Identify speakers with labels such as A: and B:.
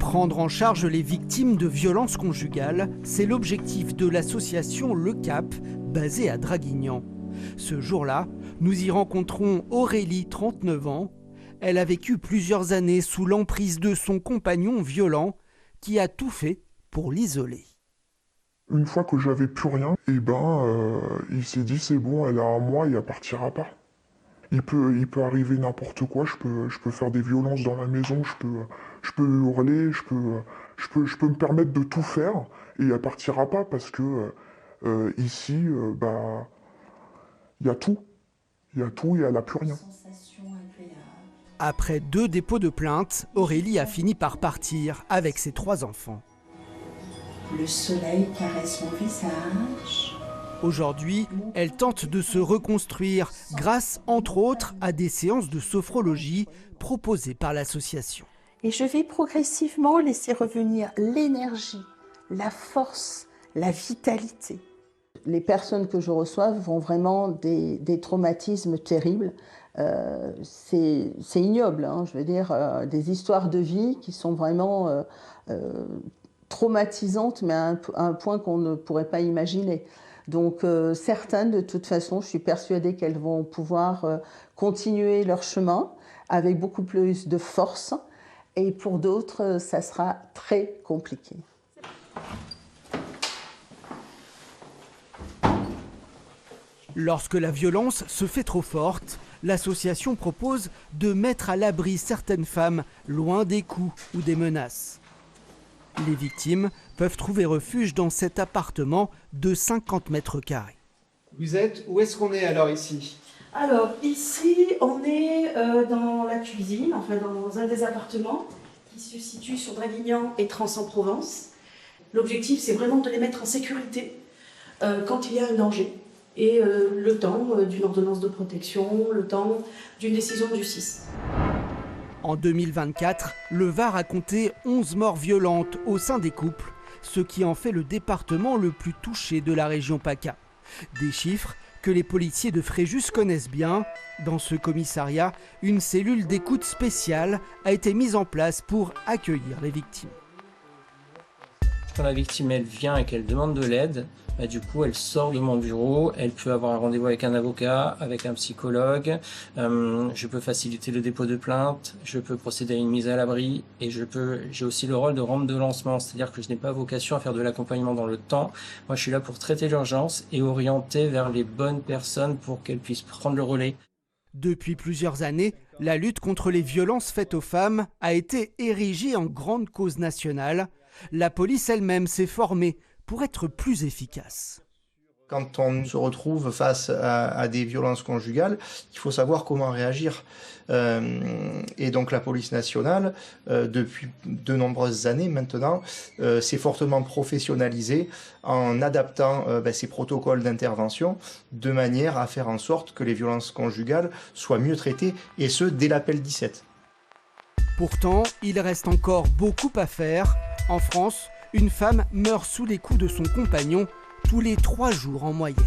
A: Prendre en charge les victimes de violences conjugales, c'est l'objectif de l'association Le Cap, basée à Draguignan. Ce jour-là, nous y rencontrons Aurélie, 39 ans. Elle a vécu plusieurs années sous l'emprise de son compagnon violent, qui a tout fait pour l'isoler.
B: Une fois que j'avais plus rien, il s'est dit c'est bon, elle a un mois et elle partira pas. Il peut arriver n'importe quoi, je peux faire des violences dans la maison, je peux hurler, je peux me permettre de tout faire et elle partira pas parce que ici, il y a tout. Il y a tout et elle n'a plus rien.
A: Après 2 dépôts de plainte, Aurélie a fini par partir avec ses 3 enfants.
C: Le soleil caresse mon visage.
A: Aujourd'hui, elle tente de se reconstruire grâce, entre autres, à des séances de sophrologie proposées par l'association.
C: Et je vais progressivement laisser revenir l'énergie, la force, la vitalité. Les personnes que je reçois vont vraiment des traumatismes terribles. C'est ignoble, hein, je veux dire, des histoires de vie qui sont vraiment traumatisantes, mais à un point qu'on ne pourrait pas imaginer. Donc certaines, de toute façon, je suis persuadée qu'elles vont pouvoir continuer leur chemin avec beaucoup plus de force. Et pour d'autres, ça sera très compliqué.
A: Lorsque la violence se fait trop forte, l'association propose de mettre à l'abri certaines femmes loin des coups ou des menaces. Les victimes peuvent trouver refuge dans cet appartement de 50 mètres carrés.
D: Où est-ce qu'on est alors ici?
E: Alors ici, on est dans la cuisine, enfin dans un des appartements qui se situe sur Draguignan et Trans-en-Provence. L'objectif, c'est vraiment de les mettre en sécurité quand il y a un danger. Et le temps d'une ordonnance de protection, le temps d'une décision de justice.
A: En 2024, le Var a compté 11 morts violentes au sein des couples, ce qui en fait le département le plus touché de la région PACA. Des chiffres que les policiers de Fréjus connaissent bien. Dans ce commissariat, une cellule d'écoute spéciale a été mise en place pour accueillir les victimes.
F: Quand la victime elle vient et qu'elle demande de l'aide, du coup elle sort de mon bureau, elle peut avoir un rendez-vous avec un avocat, avec un psychologue, je peux faciliter le dépôt de plainte, je peux procéder à une mise à l'abri et j'ai aussi le rôle de rampe de lancement, c'est-à-dire que je n'ai pas vocation à faire de l'accompagnement dans le temps. Moi je suis là pour traiter l'urgence et orienter vers les bonnes personnes pour qu'elles puissent prendre le relais.
A: Depuis plusieurs années, la lutte contre les violences faites aux femmes a été érigée en grande cause nationale. La police elle-même s'est formée pour être plus efficace.
G: Quand on se retrouve face à des violences conjugales, il faut savoir comment réagir. Et donc la police nationale, depuis de nombreuses années maintenant, s'est fortement professionnalisée en adaptant ses protocoles d'intervention de manière à faire en sorte que les violences conjugales soient mieux traitées, et ce, dès l'appel 17.
A: Pourtant, il reste encore beaucoup à faire. En France, une femme meurt sous les coups de son compagnon tous les 3 jours en moyenne.